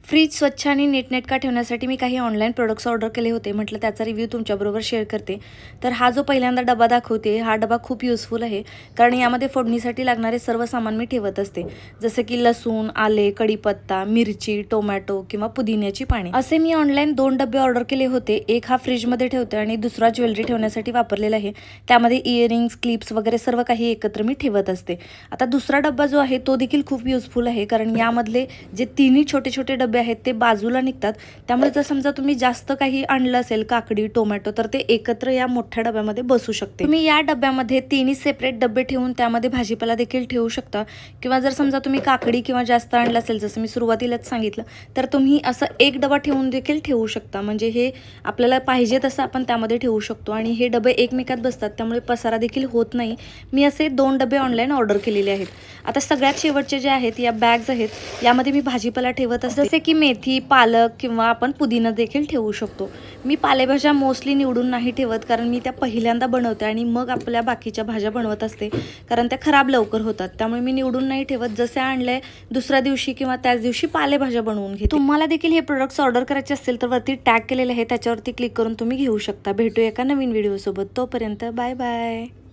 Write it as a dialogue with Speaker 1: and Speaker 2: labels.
Speaker 1: Fridge स्वच्छ आणि नीटनेटका ठेवण्यासाठी मी काही ऑनलाईन प्रोडक्ट्स ऑर्डर केले होते. म्हटलं त्याचा रिव्ह्यू तुमच्याबरोबर शेअर करते. तर हा जो पहिल्यांदा डबा दाखवते, हा डबा खूप युजफुल आहे. कारण यामध्ये फोडणीसाठी लागणारे सर्व सामान मी ठेवत असते. जसे की लसूण, आले, कढीपत्ता, मिरची, टोमॅटो किंवा पुदिन्याची पाने. असे मी ऑनलाईन 2 डबे ऑर्डर केले होते. एक हा फ्रीजमध्ये ठेवते आणि दुसरा ज्वेलरी ठेवण्यासाठी वापरलेला आहे. त्यामध्ये इयरिंग्स, क्लिप्स वगैरे सर्व काही एकत्र मी ठेवत असते. आता दुसरा डब्बा जो आहे तो देखील खूप युजफुल आहे. कारण यामधले जे तिन्ही छोटे छोटे डबे आहेत ते बाजूला निघतात. त्यामुळे जर समजा तुम्ही जास्त काही आणलं असेल, काकडी, टोमॅटो, तर ते एकत्र या मोठ्या डब्यामध्ये बसू शकते. तुम्ही या डब्यामध्ये तिन्ही सेपरेट डबे ठेवून त्यामध्ये भाजीपाला देखील ठेवू शकता. किंवा जर समजा तुम्ही काकडी किंवा जास्त आणलं असेल, जसं मी सुरुवातीलाच सांगितलं, तर तुम्ही असं एक डबा ठेवून देखील ठेवू शकता. म्हणजे हे आपल्याला पाहिजे तसं आपण त्यामध्ये ठेवू शकतो आणि हे डबे एकमेकात बसतात, त्यामुळे पसारा देखील होत नाही. मी असे 2 डबे ऑनलाईन ऑर्डर केलेले आहेत. आता सगळ्यात शेवटचे जे आहेत या बॅग्स आहेत, यामध्ये मी भाजीपाला ठेवत असते. जसे की मेथी, पालक किंवा आपण पुदिना देखील ठेवू शकतो. मी पालेभाज्या मोस्टली निवडून नाही ठेवत, कारण मी त्या पहिल्यांदा बनवते आणि मग आपल्या बाकीच्या भाज्या बनवत असते, कारण त्या खराब लवकर होतात. त्यामुळे मी निवडून नाही ठेवत. जसे आणले दुसऱ्या दिवशी किंवा त्याच दिवशी पालेभाज्या बनवून घेते. तुम्हाला देखील हे प्रोडक्ट्स ऑर्डर करायचे असतील तर वरती टॅग केलेले आहे, त्याच्यावरती क्लिक करून तुम्ही घेऊ शकता. भेटूया एका नवीन व्हिडिओसोबत. तोपर्यंत बाय बाय.